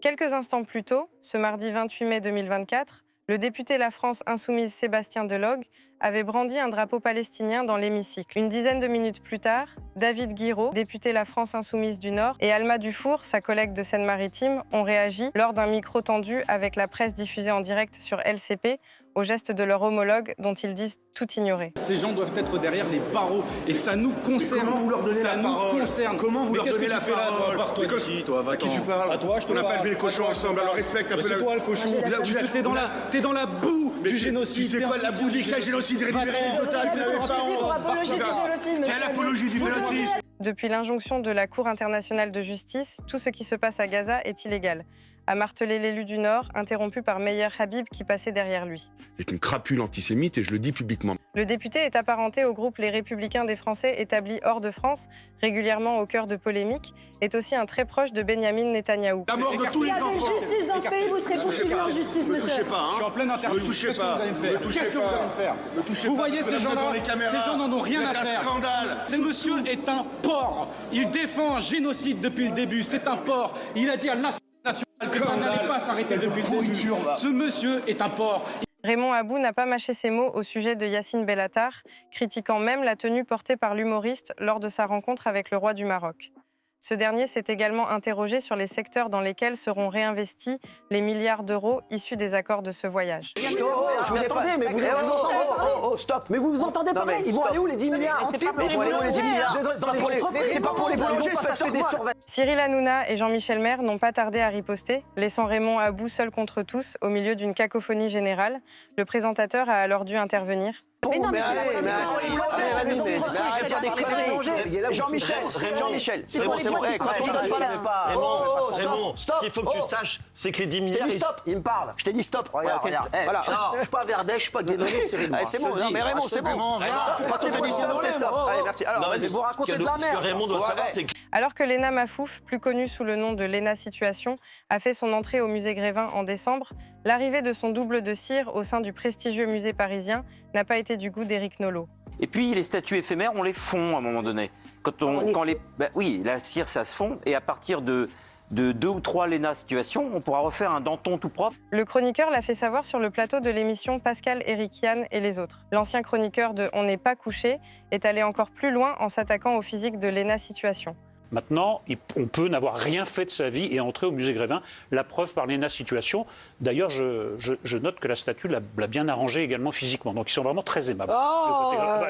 Quelques instants plus tôt, ce mardi 28 mai 2024, le député La France Insoumise Sébastien Delogue avait brandi un drapeau palestinien dans l'hémicycle. Une dizaine de minutes plus tard, David Guiraud, député La France Insoumise du Nord, et Alma Dufour, sa collègue de Seine-Maritime, ont réagi lors d'un micro tendu avec la presse diffusée en direct sur LCP au geste de leur homologue dont ils disent tout ignorer. Ces gens doivent être derrière les barreaux et ça nous concerne. Comment vous leur donnez la parole? Comment vous leur donnez la parole? Par-toi d'ici, toi, va-t'en. À qui tu parles? À toi, je te On n'a parle. pas élevé les cochons ensemble, alors respecte un peu. C'est toi le cochon. T'es dans la boue du génocide. Tu sais quoi, la boue du génocide? Récupérer les otages, vous n'avez pas honte. Quelle apologie du génocide? Depuis l'injonction de la Cour internationale de justice, tout ce qui se passe à Gaza est illégal, a martelé l'élu du Nord, interrompu par Meyer Habib qui passait derrière lui. C'est une crapule antisémite et je le dis publiquement. Le député est apparenté au groupe Les Républicains des Français établis hors de France, régulièrement au cœur de polémiques, est aussi un très proche de Benyamin Netanyahou. La mort de tous les enfants. Il y a de justice dans ce pays, vous serez poursuivis en justice, Ne monsieur. touchez pas, Je suis en pleine interview. Ne touchez Qu'est-ce que vous pas. allez me faire? Ne touchez Qu'est-ce que vous pas. allez me faire? Ne touchez Vous pas, voyez parce que ces là, gens-là? devant les caméras, Ces gens n'en ont rien à c'est un faire. scandale. Ce monsieur est un porc. Il défend un génocide depuis le début. C'est un porc. Il a dit à la nation nationale que ça n'allait pas s'arrêter depuis le début. Ce monsieur est un porc. Raymond Abou n'a pas mâché ses mots au sujet de Yassine Bellatar, critiquant même la tenue portée par l'humoriste lors de sa rencontre avec le roi du Maroc. Ce dernier s'est également interrogé sur les secteurs dans lesquels seront réinvestis les milliards d'euros issus des accords de ce voyage. Je vous ai pas... mais vous stop. Mais vous vous entendez pas? Ils vont aller où les 10 milliards? Ils vont aller où les 10 milliards? C'est pas pour les boulangers, c'est pas des surveillants. Cyril Hanouna et Jean-Michel Maire n'ont pas tardé à riposter, laissant Raymond Abou seul contre tous au milieu d'une cacophonie générale. Le présentateur a alors dû intervenir. Mais non, mais arrête de dire des conneries. Jean-Michel, c'est bon. Quand on donne pas Raymond, ce qu'il faut que tu saches, c'est que les 10 milliards... stop. il me parle. Je t'ai dit stop. Regarde. Voilà. Je suis pas Verdet, je suis pas Guénonné, Cyril. C'est bon, non mais Raymond, c'est bon. Quand on te dit stop, c'est stop. Allez, merci. Alors, vas-y, vous racontez de la Ce que merde. Raymond doit savoir, c'est que... Alors que Léna Mafouf, plus connue sous le nom de Léna Situation, a fait son entrée au musée Grévin en décembre, l'arrivée de son double de cire au sein du prestigieux musée parisien n'a pas été du goût d'Éric Nolot. Et puis les statues éphémères, on les fond à un moment donné. Oui, la cire, ça se fond, et à partir de 2 ou 3 Léna Situation, on pourra refaire un Danton tout propre. Le chroniqueur l'a fait savoir sur le plateau de l'émission Pascal Éric-Yann et les autres. L'ancien chroniqueur de On n'est pas couché est allé encore plus loin en s'attaquant au physique de Léna Situation. Maintenant, on peut n'avoir rien fait de sa vie et entrer au musée Grévin. La preuve par Léna Situation. D'ailleurs, je note que la statue l'a bien arrangée également physiquement. Donc, ils sont vraiment très aimables.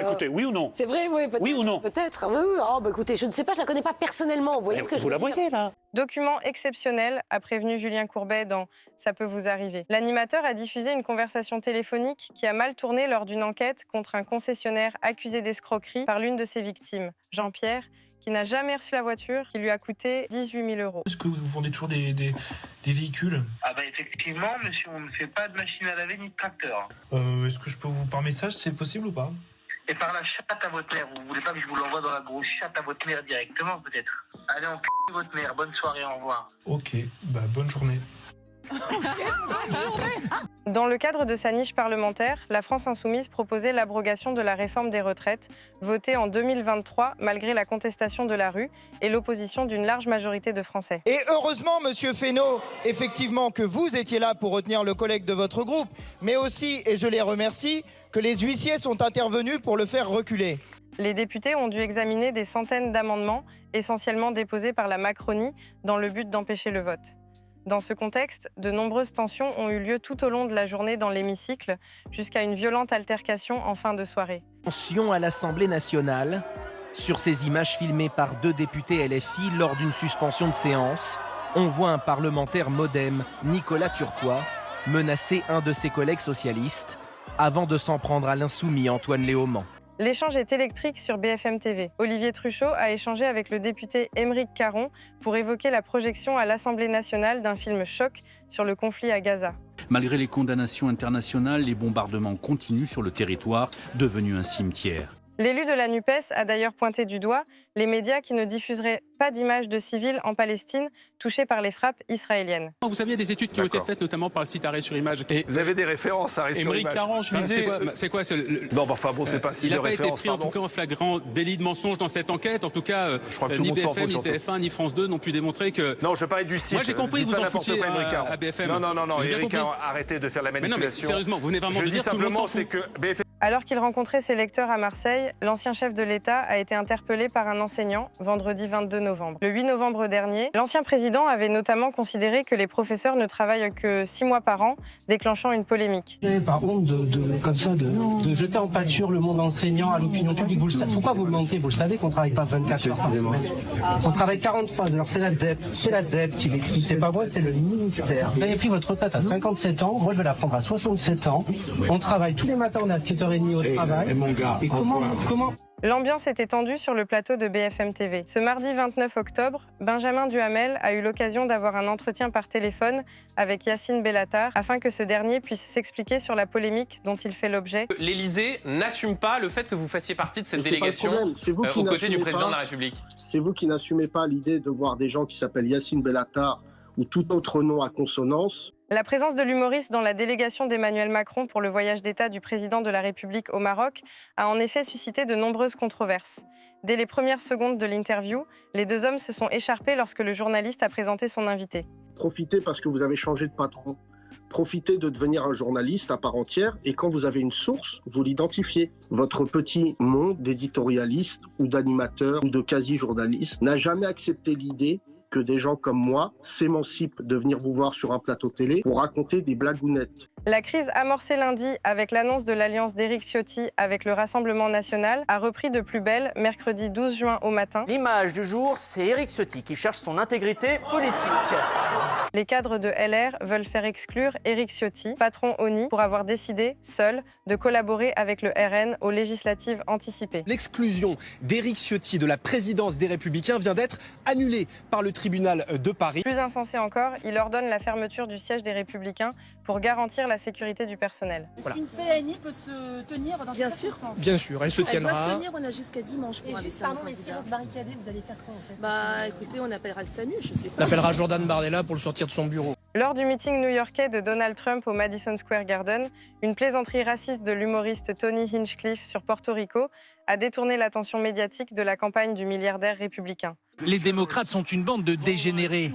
Écoutez, oui ou non? C'est vrai, oui, peut-être. Oui ou non? Peut-être, oui. Écoutez, je ne sais pas, je la connais pas personnellement. Vous voyez ce que je veux dire? Vous la voyez, là? Document exceptionnel, a prévenu Julien Courbet dans Ça peut vous arriver. L'animateur a diffusé une conversation téléphonique qui a mal tourné lors d'une enquête contre un concessionnaire accusé d'escroquerie par l'une de ses victimes, Jean-Pierre, qui n'a jamais reçu la voiture, qui lui a coûté 18 000 €. Est-ce que vous vendez toujours des véhicules? Effectivement, monsieur, on ne fait pas de machine à laver ni de tracteur. Est-ce que je peux vous par message, c'est possible ou pas? Et par la chatte à votre mère, vous voulez pas que je vous l'envoie dans la grosse chatte à votre mère directement, peut-être? Allez, on p*** votre mère, bonne soirée, au revoir. Ok, bonne journée. Dans le cadre de sa niche parlementaire, la France Insoumise proposait l'abrogation de la réforme des retraites, votée en 2023 malgré la contestation de la rue et l'opposition d'une large majorité de Français. Et heureusement, monsieur Fesneau, effectivement que vous étiez là pour retenir le collègue de votre groupe, mais aussi, et je les remercie, que les huissiers sont intervenus pour le faire reculer. Les députés ont dû examiner des centaines d'amendements, essentiellement déposés par la Macronie, dans le but d'empêcher le vote. Dans ce contexte, de nombreuses tensions ont eu lieu tout au long de la journée dans l'hémicycle, jusqu'à une violente altercation en fin de soirée. Tension à l'Assemblée nationale. Sur ces images filmées par 2 députés LFI lors d'une suspension de séance, on voit un parlementaire MoDem, Nicolas Turquois, menacer un de ses collègues socialistes, avant de s'en prendre à l'insoumis Antoine Léaumont. L'échange est électrique sur BFM TV. Olivier Truchot a échangé avec le député Aymeric Caron pour évoquer la projection à l'Assemblée nationale d'un film choc sur le conflit à Gaza. Malgré les condamnations internationales, les bombardements continuent sur le territoire, devenu un cimetière. L'élu de la NUPES a d'ailleurs pointé du doigt les médias qui ne diffuseraient pas d'images de civils en Palestine touchés par les frappes israéliennes. Vous savez, il y a des études qui ont été faites notamment par le site Arrêt sur Image. Et vous avez des références à Arrêt sur Image. C'est quoi Non, bah, enfin bon, c'est pas si il de n'a pas été référence. pris en tout cas en flagrant délit de mensonge dans cette enquête. En tout cas, je crois que tout ni le monde s'en BFM, fout, ni TF1, ni France 2 n'ont pu démontrer que... Non, je parlais du site. Moi j'ai compris que vous en foutiez à BFM. Non, Eric, arrêtez de faire la manipulation. Mais sérieusement, vous venez vraiment de dire tout le monde s'en fout. C'est que BFM... Alors qu'il rencontrait ses lecteurs à Marseille, l'ancien chef de l'État a été interpellé par un enseignant vendredi 22 novembre. Le 8 novembre dernier, l'ancien président avait notamment considéré que les professeurs ne travaillent que 6 mois par an, déclenchant une polémique. Par honte de jeter en pâture le monde enseignant à l'opinion publique, vous le savez. Pourquoi vous le mentez? Vous le savez qu'on ne travaille pas 24 heures par semaine. On travaille 43 heures, c'est l'ADEP qui l'écrit. C'est pas moi, c'est le ministère. Vous avez pris votre retraite à 57 ans, moi je vais la prendre à 67 ans. On travaille tous les matins, on est à 7h30 au travail. Et comment... L'ambiance était tendue sur le plateau de BFM TV. Ce mardi 29 octobre, Benjamin Duhamel a eu l'occasion d'avoir un entretien par téléphone avec Yacine Bellatar afin que ce dernier puisse s'expliquer sur la polémique dont il fait l'objet. L'Élysée n'assume pas le fait que vous fassiez partie de cette délégation aux côtés du président de la République. C'est vous qui n'assumez pas l'idée de voir des gens qui s'appellent Yacine Bellatar ou tout autre nom à consonance. La présence de l'humoriste dans la délégation d'Emmanuel Macron pour le voyage d'État du président de la République au Maroc a en effet suscité de nombreuses controverses. Dès les premières secondes de l'interview, les deux hommes se sont écharpés lorsque le journaliste a présenté son invité. Profitez parce que vous avez changé de patron. Profitez de devenir un journaliste à part entière et quand vous avez une source, vous l'identifiez. Votre petit monde d'éditorialistes ou d'animateurs ou de quasi-journalistes n'a jamais accepté l'idée que des gens comme moi s'émancipent de venir vous voir sur un plateau télé pour raconter des blagounettes. La crise amorcée lundi avec l'annonce de l'alliance d'Éric Ciotti avec le Rassemblement national a repris de plus belle mercredi 12 juin au matin. L'image du jour, c'est Éric Ciotti qui cherche son intégrité politique. Les cadres de LR veulent faire exclure Éric Ciotti, patron ONI, pour avoir décidé, seul, de collaborer avec le RN aux législatives anticipées. L'exclusion d'Éric Ciotti de la présidence des Républicains vient d'être annulée par le tribunal de Paris. Plus insensé encore, il ordonne la fermeture du siège des Républicains pour garantir la sécurité du personnel. Est-ce qu'une CANI peut se tenir dans ces circonstances ? Bien sûr, elle se tiendra. Elle doit se tenir, on a jusqu'à dimanche pour un pardon, mais si on se barricadait, vous allez faire quoi en fait ? Bah écoutez, on appellera le SAMU, je sais pas. On appellera Jordan Bardella pour le sortir de son bureau. Lors du meeting new-yorkais de Donald Trump au Madison Square Garden, une plaisanterie raciste de l'humoriste Tony Hinchcliffe sur Porto Rico a détourné l'attention médiatique de la campagne du milliardaire républicain. Les démocrates sont une bande de dégénérés,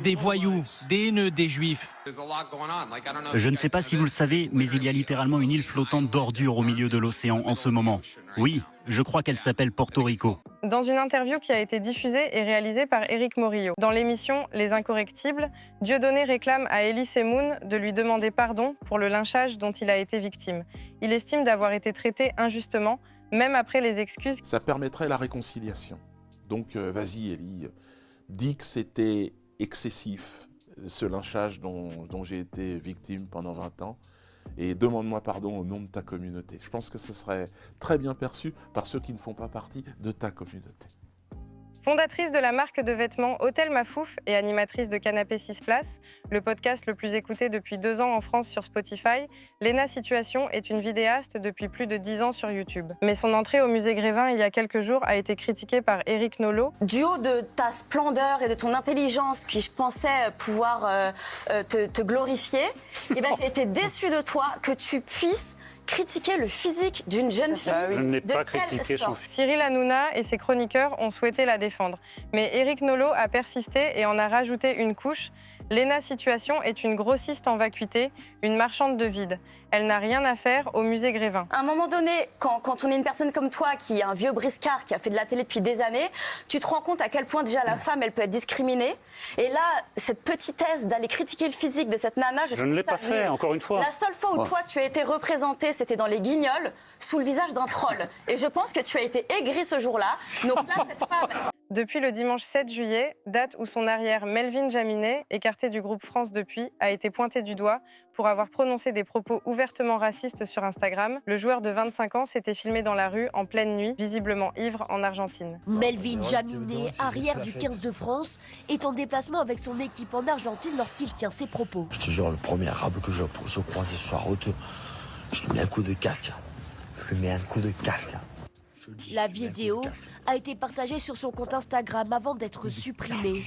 des voyous, des haineux, des juifs. Je ne sais pas si vous le savez, mais il y a littéralement une île flottante d'ordures au milieu de l'océan en ce moment. Oui, je crois qu'elle s'appelle Porto Rico. Dans une interview qui a été diffusée et réalisée par Éric Morillo. Dans l'émission Les Incorrectibles, Dieudonné réclame à Elie Semoun de lui demander pardon pour le lynchage dont il a été victime. Il estime d'avoir été traité injustement, même après les excuses. Ça permettrait la réconciliation. Donc vas-y Elie, dis que c'était excessif, ce lynchage dont j'ai été victime pendant 20 ans, et demande-moi pardon au nom de ta communauté. Je pense que ce serait très bien perçu par ceux qui ne font pas partie de ta communauté. Fondatrice de la marque de vêtements Hôtel Mafouf et animatrice de Canapé 6 Places, le podcast le plus écouté depuis 2 ans en France sur Spotify, Léna Situation est une vidéaste depuis plus de 10 ans sur YouTube. Mais son entrée au musée Grévin il y a quelques jours a été critiquée par Éric Nolot. Du haut de ta splendeur et de ton intelligence, qui je pensais pouvoir te glorifier, eh ben, j'ai été déçue de toi que tu puisses critiquer le physique d'une jeune fille. Je n'ai de pas quelle critiqué son sorte ? physique. Cyril Hanouna et ses chroniqueurs ont souhaité la défendre. Mais Éric Nolot a persisté et en a rajouté une couche. Léna Situation est une grossiste en vacuité, une marchande de vide. Elle n'a rien à faire au musée Grévin. À un moment donné, quand on est une personne comme toi, qui est un vieux briscard, qui a fait de la télé depuis des années, tu te rends compte à quel point déjà la femme, elle peut être discriminée. Et là, cette petitesse d'aller critiquer le physique de cette nana, Je ne l'ai pas fait, encore une fois. La seule fois où toi, tu as été représentée, c'était dans les Guignols, sous le visage d'un troll. Et je pense que tu as été aigrie ce jour-là. Donc là, cette femme... Depuis le dimanche 7 juillet, date où son arrière Melvin Jaminet, écarté du groupe France depuis, a été pointé du doigt pour avoir prononcé des propos ouvertement racistes sur Instagram. Le joueur de 25 ans s'était filmé dans la rue en pleine nuit, visiblement ivre en Argentine. Melvin Jaminet, arrière du 15 de France, est en déplacement avec son équipe en Argentine lorsqu'il tient ses propos. Je te jure, le premier arabe que je croisais sur la route, je lui mets un coup de casque. Je lui mets un coup de casque. La vidéo a été partagée sur son compte Instagram avant d'être supprimée.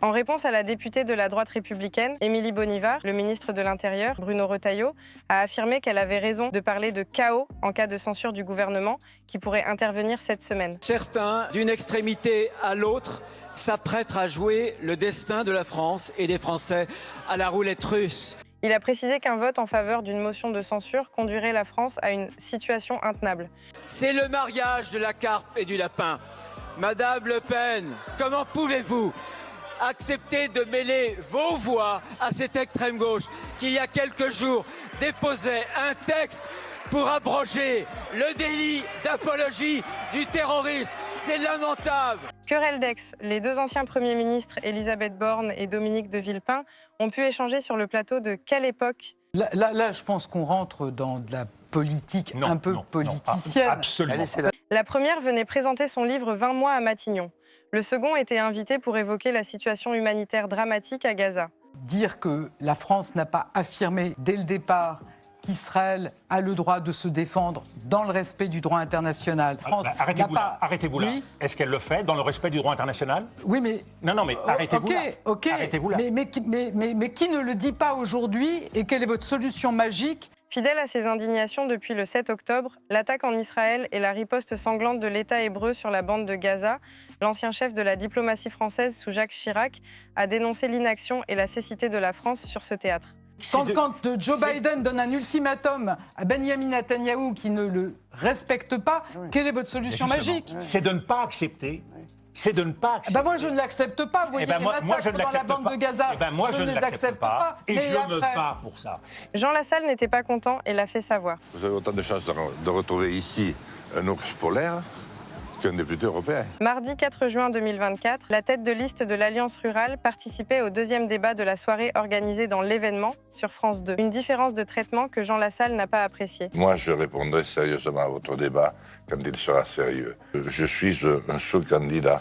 En réponse à la députée de la droite républicaine, Émilie Bonnivard, le ministre de l'Intérieur, Bruno Retailleau, a affirmé qu'elle avait raison de parler de chaos en cas de censure du gouvernement qui pourrait intervenir cette semaine. Certains, d'une extrémité à l'autre, s'apprêtent à jouer le destin de la France et des Français à la roulette russe. Il a précisé qu'un vote en faveur d'une motion de censure conduirait la France à une situation intenable. C'est le mariage de la carpe et du lapin. Madame Le Pen, comment pouvez-vous accepter de mêler vos voix à cette extrême gauche qui, il y a quelques jours, déposait un texte pour abroger le délit d'apologie du terrorisme? C'est lamentable. Querelle d'ex, les deux anciens premiers ministres, Elisabeth Borne et Dominique de Villepin, ont pu échanger sur le plateau de Quelle époque? Là, je pense qu'on rentre dans de la politique un peu politicienne. Absolument. La première venait présenter son livre 20 mois à Matignon. Le second était invité pour évoquer la situation humanitaire dramatique à Gaza. Dire que la France n'a pas affirmé dès le départ qu'Israël a le droit de se défendre dans le respect du droit international. Arrêtez-vous là. Est-ce qu'elle le fait dans le respect du droit international? Oui, mais... Non, mais arrêtez-vous là. Ok, arrêtez-vous là. Mais qui ne le dit pas aujourd'hui et quelle est votre solution magique? Fidèle à ses indignations depuis le 7 octobre, l'attaque en Israël et la riposte sanglante de l'État hébreu sur la bande de Gaza, l'ancien chef de la diplomatie française sous Jacques Chirac a dénoncé l'inaction et la cécité de la France sur ce théâtre. Quand Joe Biden donne un ultimatum à Benjamin Netanyahou qui ne le respecte pas, quelle est votre solution magique? C'est de ne pas accepter. C'est de ne pas accepter. Moi, je ne l'accepte pas. Vous voyez les massacres dans la bande de Gaza. Moi, je ne les accepte pas. Et je me bats pour ça. Jean Lassalle n'était pas content et l'a fait savoir. Vous avez autant de chances de retrouver ici un ours polaire qu'un député européen. Mardi 4 juin 2024, la tête de liste de l'Alliance rurale participait au deuxième débat de la soirée organisée dans l'Événement sur France 2. Une différence de traitement que Jean Lassalle n'a pas appréciée. Moi, je répondrai sérieusement à votre débat quand il sera sérieux. Je suis un sous-candidat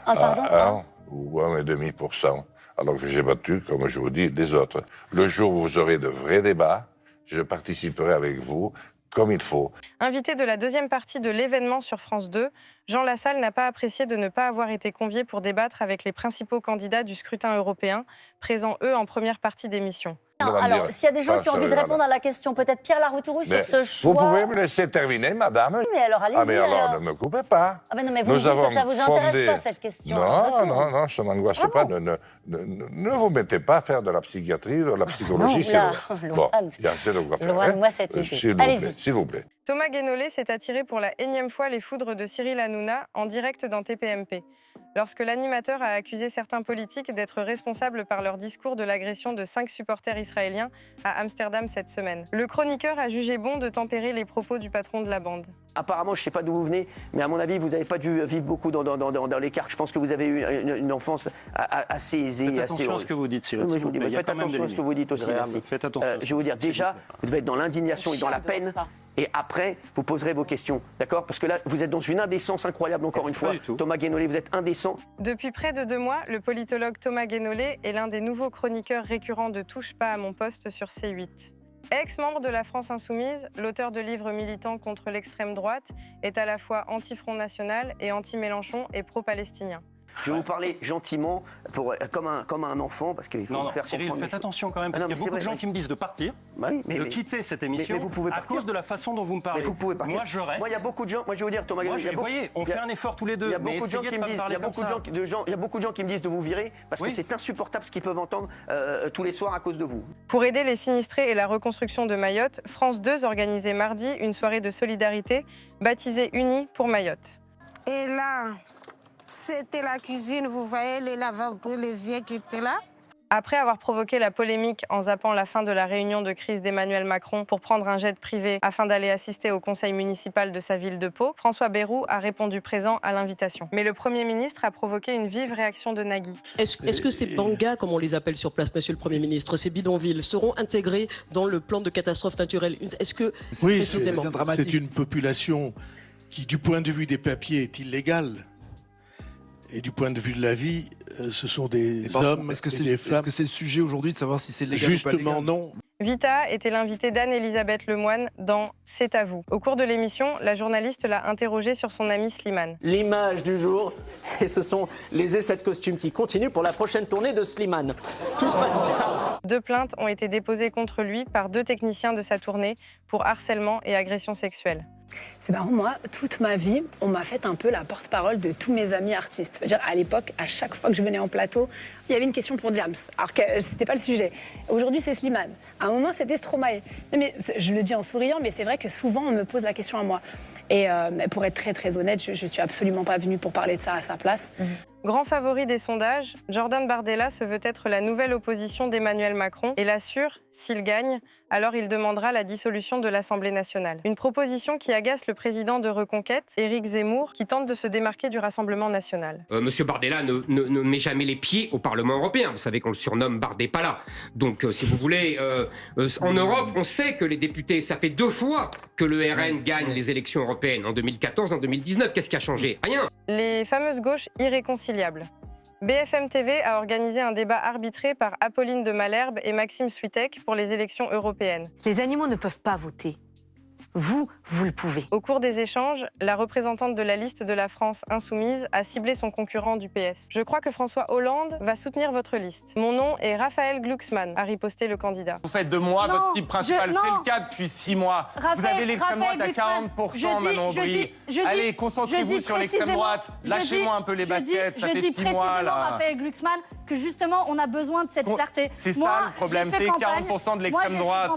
à 1 ou 1,5%, alors que j'ai battu, comme je vous dis, les autres. Le jour où vous aurez de vrais débats, je participerai avec vous comme il faut. Invité de la deuxième partie de l'Événement sur France 2, Jean Lassalle n'a pas apprécié de ne pas avoir été convié pour débattre avec les principaux candidats du scrutin européen, présents eux en première partie d'émission. Alors, s'il y a des gens qui ont envie de répondre à la question, peut-être Pierre Laroutourou sur ce choix. Vous pouvez me laisser terminer, madame? Mais alors, allez-y. Ah, mais alors, ne me coupez pas. Ah, mais non, mais vous dites que ça vous intéresse pas, cette question. Non, ça ne m'angoisse pas. Ne vous mettez pas à faire de la psychiatrie, de la psychologie. Bon, il y a assez de quoi faire. Loin cette idée. S'il vous plaît. Thomas Guénolé s'est attiré pour la énième fois les foudres de Cyril Hanouna en direct dans TPMP, lorsque l'animateur a accusé certains politiques d'être responsables par leur discours de l'agression de 5 supporters israéliens à Amsterdam cette semaine. Le chroniqueur a jugé bon de tempérer les propos du patron de la bande. Apparemment, je ne sais pas d'où vous venez, mais à mon avis, vous n'avez pas dû vivre beaucoup dans l'écart. Je pense que vous avez eu une enfance assez aisée. Faites attention à ce que vous dites, Cyril. Faites attention à ce que vous dites aussi, merci. Faites attention. Je vais vous dire, déjà, vous devez être dans l'indignation et dans la peine. Et après, vous poserez vos questions, d'accord? Parce que là, vous êtes dans une indécence incroyable, encore une fois. Thomas Guénolé, vous êtes indécent. Depuis près de 2 mois, le politologue Thomas Guénolé est l'un des nouveaux chroniqueurs récurrents de Touche pas à mon poste sur C8. Ex-membre de la France Insoumise, l'auteur de livres militants contre l'extrême droite est à la fois anti-Front National et anti-Mélenchon et pro-palestinien. Je vais vous parler gentiment, comme un enfant, parce qu'il faut non, faire Cyril, comprendre. Faites attention quand même, parce qu'il y a beaucoup de gens qui me disent de partir, de quitter cette émission, mais vous pouvez à cause de la façon dont vous me parlez. Mais vous pouvez partir. Moi, je reste. Moi, il y a beaucoup de gens. Moi, je vais vous dire, Thomas. Vous voyez, on fait un effort tous les deux. Il y a beaucoup de gens qui me disent. Il y a beaucoup de gens qui me disent de vous virer, parce que c'est insupportable ce qu'ils peuvent entendre tous les soirs à cause de vous. Pour aider les sinistrés et la reconstruction de Mayotte, France 2 organisait mardi une soirée de solidarité baptisée Unis pour Mayotte. Et là, c'était la cuisine, vous voyez, les lavabos, les vieux qui étaient là. Après avoir provoqué la polémique en zappant la fin de la réunion de crise d'Emmanuel Macron pour prendre un jet privé afin d'aller assister au conseil municipal de sa ville de Pau, François Bayrou a répondu présent à l'invitation. Mais le Premier ministre a provoqué une vive réaction de Nagui. Est-ce que ces bangas, comme on les appelle sur place, Monsieur le Premier ministre, ces bidonvilles, seront intégrés dans le plan de catastrophe naturelle? Est-ce que oui, c'est une population qui, du point de vue des papiers, est illégale. Et du point de vue de la vie, ce sont des hommes et des femmes. Est-ce que c'est le sujet aujourd'hui de savoir si c'est légal ou pas légal? Justement, non. Vita était l'invitée d'Anne-Elisabeth Lemoine dans C'est à vous. Au cours de l'émission, la journaliste l'a interrogée sur son ami Slimane. L'image du jour, et ce sont les essais de costumes qui continuent pour la prochaine tournée de Slimane. Tout se passe bien. 2 plaintes ont été déposées contre lui par 2 techniciens de sa tournée pour harcèlement et agression sexuelle. C'est marrant, moi, toute ma vie, on m'a fait un peu la porte-parole de tous mes amis artistes. C'est-à-dire, à l'époque, à chaque fois que je venais en plateau, il y avait une question pour Diams, alors que c'était pas le sujet. Aujourd'hui, c'est Slimane. À un moment, c'était Stromae. Non, mais je le dis en souriant, mais c'est vrai que souvent, on me pose la question à moi. Et pour être très, très honnête, je suis absolument pas venue pour parler de ça à sa place. Grand favori des sondages, Jordan Bardella se veut être la nouvelle opposition d'Emmanuel Macron et l'assure, s'il gagne, alors il demandera la dissolution de l'Assemblée nationale. Une proposition qui agace le président de Reconquête, Éric Zemmour, qui tente de se démarquer du Rassemblement national. Monsieur Bardella ne met jamais les pieds au Parlement européen. Vous savez qu'on le surnomme Bardépala. Donc, si vous voulez, en Europe, on sait que les députés, ça fait 2 fois que le RN gagne les élections européennes, en 2014 et en 2019. Qu'est-ce qui a changé? Rien. Les fameuses gauches irréconciliables. BFM TV a organisé un débat arbitré par Apolline de Malherbe et Maxime Switek pour les élections européennes. Les animaux ne peuvent pas voter. Vous le pouvez. Au cours des échanges, la représentante de la liste de la France insoumise a ciblé son concurrent du PS. « Je crois que François Hollande va soutenir votre liste. Mon nom est Raphaël Glucksmann », a riposté le candidat. Vous faites de moi votre cible principale, c'est le cas depuis 6 mois. Vous avez l'extrême droite à 40%, Manon Aubry. Allez, concentrez-vous sur l'extrême droite. Lâchez-moi un peu les baskets, ça fait 6 mois là. Raphaël Glucksmann, que justement on a besoin de cette clarté. C'est ça le problème, c'est 40% de l'extrême droite.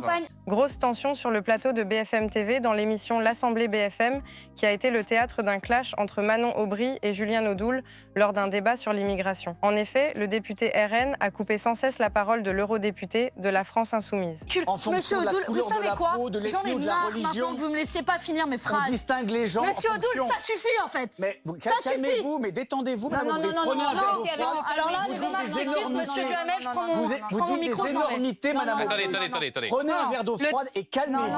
Grosse tension sur le plateau de BFM TV dans l'émission L'Assemblée BFM, qui a été le théâtre d'un clash entre Manon Aubry et Julien Audoul lors d'un débat sur l'immigration. En effet, le député RN a coupé sans cesse la parole de l'eurodéputé de la France insoumise. Monsieur Audoul, vous savez quoi? J'en ai marre maintenant que vous me laissiez pas finir mes phrases. On distingue les gens. Monsieur Audoul, ça suffit en fait. Mais calmez-vous, mais détendez-vous. Non, alors là, les remarques sexistes, monsieur Duhamel, je prends mon micro. Vous dites des énormités, madame. Attendez. Prenez un verre d'eau froide et calmez-vous.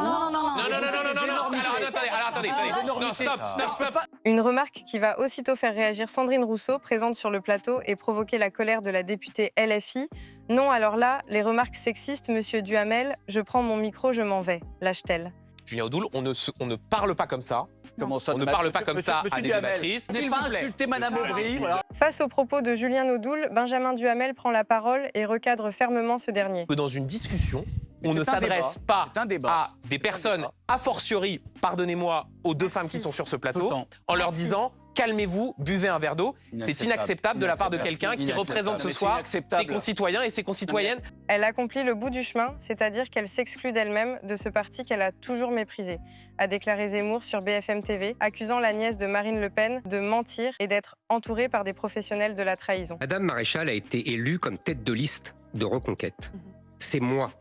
Non. Stop. Une remarque qui va aussitôt faire réagir Sandrine Rousseau, présente sur le plateau, et provoquer la colère de la députée LFI. Non, alors là, les remarques sexistes, monsieur Duhamel, je prends mon micro, je m'en vais, lâche-t-elle. Julien Audoul, on ne parle pas comme ça. Comment ça, on ne parle pas comme ça à des débattrices. S'il vous plaît. Insulter madame Aubry, voilà. Face aux propos de Julien Audoul, Benjamin Duhamel prend la parole et recadre fermement ce dernier. Que dans une discussion, on ne s'adresse pas à des personnes, a fortiori, pardonnez-moi, aux 2 femmes qui sont sur ce plateau, en leur disant « calmez-vous, buvez un verre d'eau ». C'est inacceptable de la part de quelqu'un qui représente ce soir ses concitoyens et ses concitoyennes. Elle accomplit le bout du chemin, c'est-à-dire qu'elle s'exclut d'elle-même de ce parti qu'elle a toujours méprisé, a déclaré Zemmour sur BFM TV, accusant la nièce de Marine Le Pen de mentir et d'être entourée par des professionnels de la trahison. Madame Maréchal a été élue comme tête de liste de Reconquête. C'est moi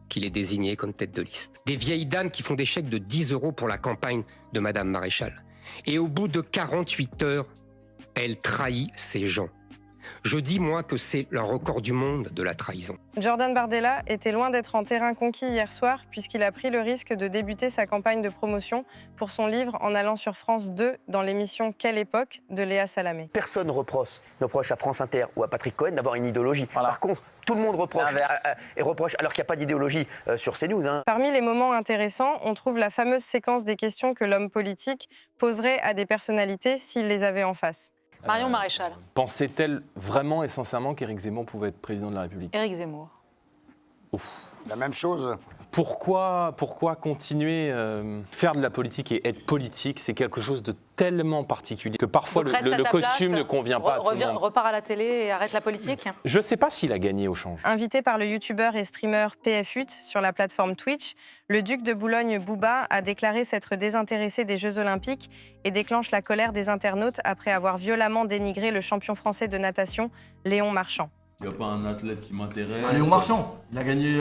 qui l'ai désignée comme tête de liste. Des vieilles dames qui font des chèques de 10 € pour la campagne de Madame Maréchal. Et au bout de 48 heures, elle trahit ces gens. Je dis, moi, que c'est le record du monde de la trahison. Jordan Bardella était loin d'être en terrain conquis hier soir, puisqu'il a pris le risque de débuter sa campagne de promotion pour son livre en allant sur France 2 dans l'émission Quelle époque de Léa Salamé. Personne ne reproche à France Inter ou à Patrick Cohen d'avoir une idéologie. Voilà. Par contre, tout le monde reproche, alors qu'il n'y a pas d'idéologie sur CNews. Parmi les moments intéressants, on trouve la fameuse séquence des questions que l'homme politique poserait à des personnalités s'il les avait en face. Marion Maréchal. Pensait-elle vraiment et sincèrement qu'Éric Zemmour pouvait être président de la République? Éric Zemmour. Ouf. La même chose. Pourquoi continuer faire de la politique et être politique, c'est quelque chose de tellement particulier que parfois le costume ne convient pas à tout le monde. Repart à la télé et arrête la politique. Je ne sais pas s'il a gagné au change. Invité par le youtubeur et streamer PFUT sur la plateforme Twitch, le duc de Boulogne Bouba a déclaré s'être désintéressé des Jeux Olympiques et déclenche la colère des internautes après avoir violemment dénigré le champion français de natation, Léon Marchand. Il n'y a pas un athlète qui m'intéresse. Léon Marchand, il a gagné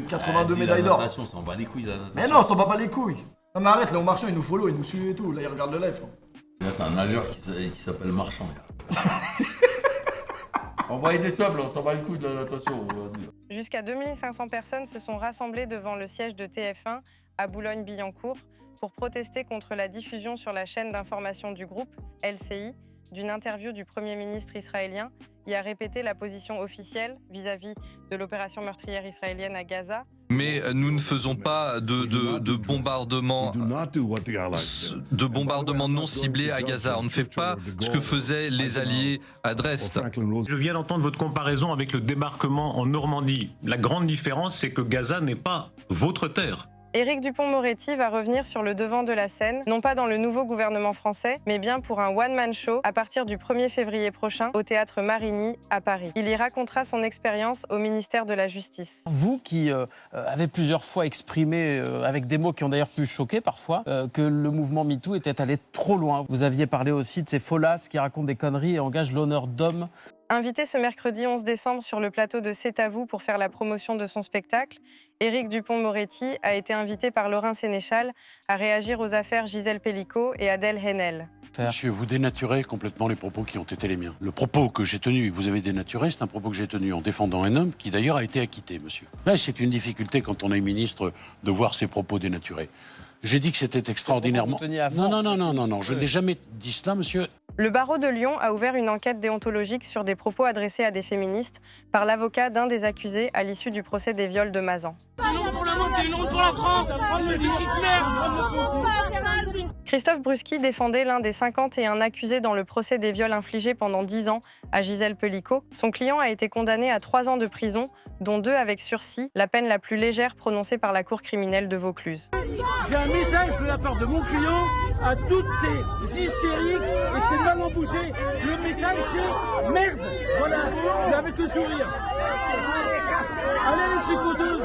82 médailles d'or. La natation, on s'en bat les couilles, la natation. Mais non, on s'en bat pas les couilles. Non mais arrête, Léon Marchand, il nous follow, il nous suit et tout. Là, il regarde le live, je crois. Là, c'est un nageur qui s'appelle Marchand, gars. Envoyez des sables, on s'en bat les couilles de la natation, on va dire. Jusqu'à 2500 personnes se sont rassemblées devant le siège de TF1 à Boulogne-Billancourt pour protester contre la diffusion sur la chaîne d'information du groupe, LCI, d'une interview du Premier ministre israélien, y a répété la position officielle vis-à-vis de l'opération meurtrière israélienne à Gaza. Mais nous ne faisons pas de bombardements non ciblés à Gaza. On ne fait pas ce que faisaient les Alliés à Dresde. Je viens d'entendre votre comparaison avec le débarquement en Normandie. La grande différence, c'est que Gaza n'est pas votre terre. Éric Dupond-Moretti va revenir sur le devant de la scène, non pas dans le nouveau gouvernement français, mais bien pour un one-man show à partir du 1er février prochain au Théâtre Marigny à Paris. Il y racontera son expérience au ministère de la Justice. Vous qui avez plusieurs fois exprimé, avec des mots qui ont d'ailleurs pu choquer parfois, que le mouvement MeToo était allé trop loin. Vous aviez parlé aussi de ces folasses qui racontent des conneries et engagent l'honneur d'hommes. Invité ce mercredi 11 décembre sur le plateau de C'est à vous pour faire la promotion de son spectacle, Éric Dupond-Moretti a été invité par Laurent Sénéchal à réagir aux affaires Gisèle Pellicot et Adèle Haenel. Monsieur, vous dénaturez complètement les propos qui ont été les miens. Le propos que j'ai tenu et que vous avez dénaturé, c'est un propos que j'ai tenu en défendant un homme qui d'ailleurs a été acquitté, monsieur. Là, c'est une difficulté quand on est ministre de voir ses propos dénaturés. J'ai dit que c'était extraordinairement... Non, je n'ai jamais dit cela, monsieur. Le barreau de Lyon a ouvert une enquête déontologique sur des propos adressés à des féministes par l'avocat d'un des accusés à l'issue du procès des viols de Mazan. Christophe Bruschi défendait l'un des 51 accusés dans le procès des viols infligés pendant 10 ans à Gisèle Pellicot. Son client a été condamné à 3 ans de prison, dont 2 avec sursis, la peine la plus légère prononcée par la cour criminelle de Vaucluse. J'ai un message de la part de mon client à toutes ces hystériques et ces mal en bouger. Le message c'est merde. Voilà, mais avec le sourire. Allez les tricoteuses.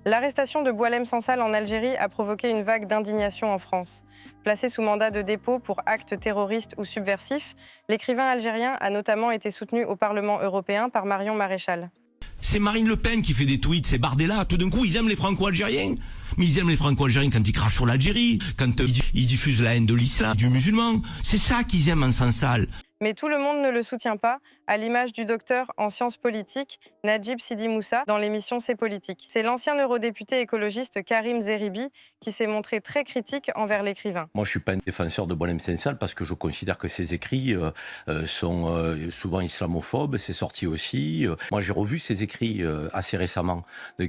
L'arrestation de Boualem Sansal en Algérie a provoqué une vague d'indignation en France. Placé sous mandat de dépôt pour actes terroristes ou subversifs, l'écrivain algérien a notamment été soutenu au Parlement européen par Marion Maréchal. C'est Marine Le Pen qui fait des tweets, c'est Bardella. Tout d'un coup, ils aiment les Franco-Algériens. Mais ils aiment les Franco-Algériens quand ils crachent sur l'Algérie, quand ils diffusent la haine de l'islam, du musulman. C'est ça qu'ils aiment en Sansal. Mais tout le monde ne le soutient pas, à l'image du docteur en sciences politiques, Najib Sidi Moussa, dans l'émission C'est politique. C'est l'ancien eurodéputé écologiste Karim Zeribi qui s'est montré très critique envers l'écrivain. Moi, je ne suis pas un défenseur de Boualem Sansal parce que je considère que ses écrits sont souvent islamophobes, c'est sorti aussi. Moi, j'ai revu ses écrits assez récemment.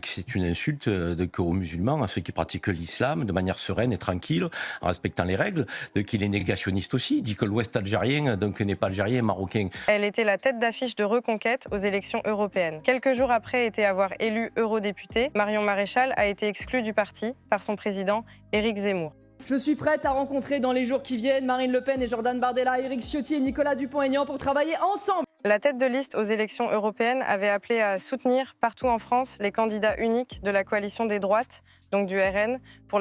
C'est une insulte aux musulmans, à ceux qui pratiquent l'islam de manière sereine et tranquille, en respectant les règles, qu'il est négationniste aussi. Il dit que l'Ouest algérien n'est pas algérien et marocain. Elle était la tête d'affiche de Reconquête aux élections européennes. Quelques jours après avoir élu eurodéputée, Marion Maréchal a été exclue du parti par son président, Éric Zemmour. Je suis prête à rencontrer dans les jours qui viennent Marine Le Pen et Jordan Bardella, Éric Ciotti et Nicolas Dupont-Aignan pour travailler ensemble. La tête de liste aux élections européennes avait appelé à soutenir partout en France les candidats uniques de la coalition des droites, donc du RN, pour les